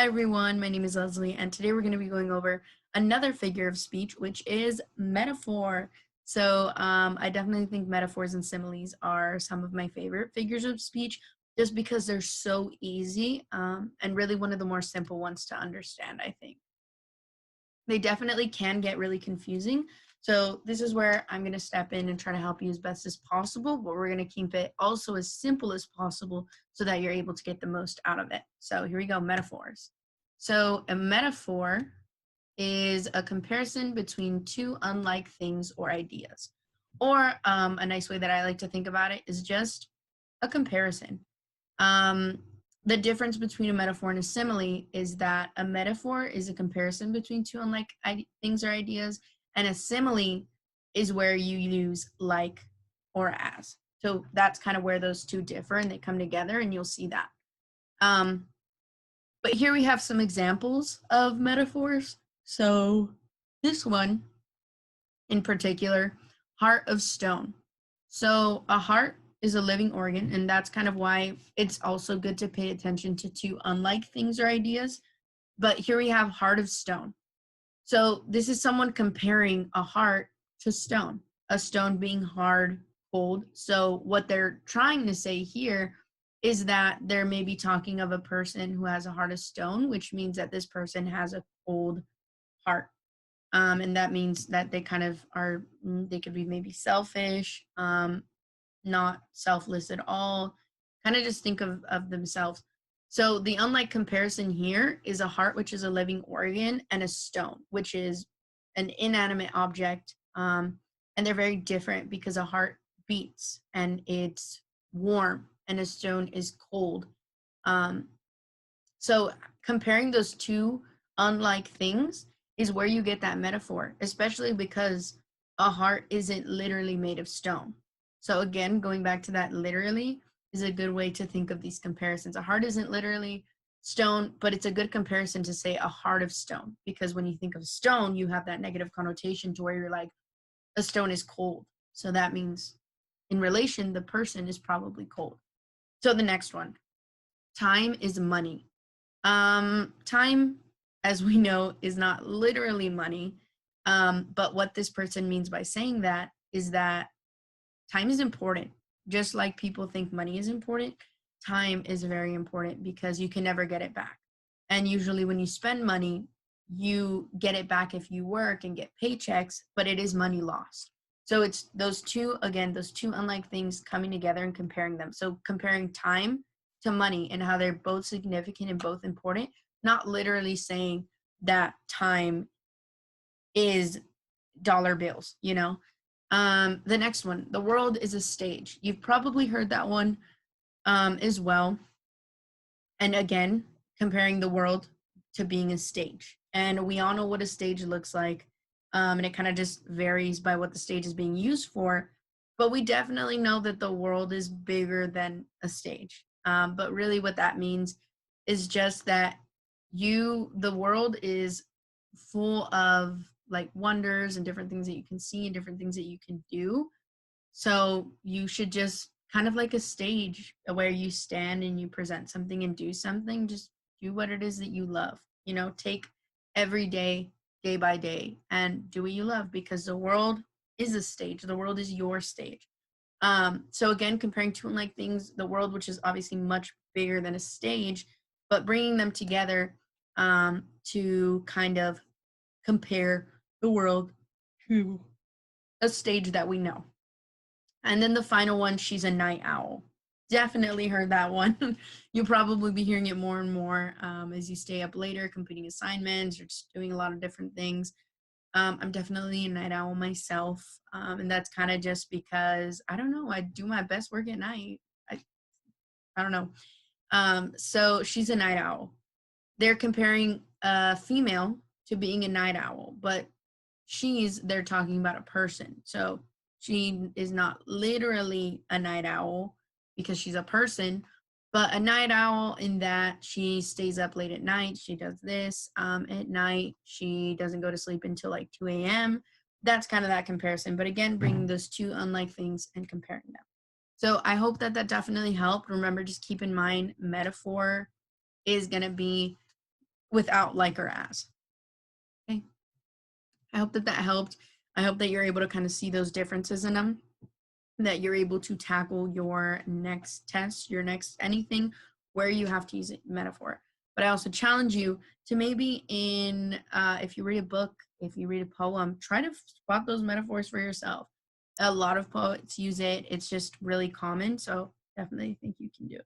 everyone, my name is Leslie, and today we're going to be going over another figure of speech, which is metaphor. I definitely think metaphors and similes are some of my favorite figures of speech just because they're so easy and really one of the more simple ones to understand, I think. They definitely can get really confusing. So this is where I'm going to step in and try to help you as best as possible, but we're going to keep it also as simple as possible so that you're able to get the most out of it. So here we go, metaphors. So a metaphor is a comparison between two unlike things or ideas. Or a nice way that I like to think about it is just a comparison. Um, the difference between a metaphor and a simile is that a metaphor is a comparison between two unlike things or ideas, and a simile is where you use like or as. So that's kind of where those two differ and they come together, and you'll see that. Um, but here we have some examples of metaphors. So this one in particular, heart of stone. So a heart is a living organ, and that's kind of why it's also good to pay attention to two unlike things or ideas. But here we have heart of stone. So this is someone comparing a heart to stone, a stone being hard, cold. So what they're trying to say here is that they're maybe talking of a person who has a heart of stone, which means that this person has a cold heart. And that means that they kind of are, they could be maybe selfish, not selfless at all, kind of just think of themselves. So the unlike comparison here is a heart, which is a living organ, and a stone, which is an inanimate object. And they're very different because a heart beats and it's warm, and a stone is cold. Um, so comparing those two unlike things is where you get that metaphor, especially because a heart isn't literally made of stone. So again, going back to that literally is a good way to think of these comparisons. A heart isn't literally stone, but it's a good comparison to say a heart of stone, because when you think of stone, you have that negative connotation to where you're like, a stone is cold. So that means in relation, the person is probably cold. So the next one, time is money. Time, as we know, is not literally money. But what this person means by saying that is that time is important. Just like people think money is important, time is very important because you can never get it back. And usually when you spend money, you get it back if you work and get paychecks, but it is money lost. So it's those two, again, those two unlike things coming together and comparing them. So comparing time to money and how they're both significant and both important, not literally saying that time is dollar bills, you know? The next one, the world is a stage. You've probably heard that one as well. And again, comparing the world to being a stage. And we all know what a stage looks like. And it kind of just varies by what the stage is being used for. But we definitely know that the world is bigger than a stage. But really, what that means is just that the world is full of like wonders and different things that you can see and different things that you can do. So you should just kind of like a stage where you stand and you present something and do something, just do what it is that you love. You know, take every day, day by day, and do what you love, because the world is a stage. The world is your stage. So again, comparing two unlike things, the world, which is obviously much bigger than a stage, but bringing them together to kind of compare the world to a stage that we know. And then the final one, she's a night owl. Definitely heard that one. You'll probably be hearing it more and more as you stay up later, completing assignments or just doing a lot of different things. I'm definitely a night owl myself. And that's kind of just because, I don't know, I do my best work at night. I, I don't know. So she's a night owl. They're comparing a female to being a night owl, but they're talking about a person. So she is not literally a night owl because she's a person, but a night owl in that she stays up late at night. She does this at night. She doesn't go to sleep until like 2 a.m. That's kind of that comparison. But again, bringing those two unlike things and comparing them. So I hope that that definitely helped. Remember, just keep in mind, metaphor is going to be without like or as. Okay. I hope that that helped. I hope that you're able to kind of see those differences in them, that you're able to tackle your next test, your next anything where you have to use a metaphor. But I also challenge you to maybe if you read a book, if you read a poem, try to spot those metaphors for yourself. A lot of poets use it. It's just really common. So definitely think you can do it.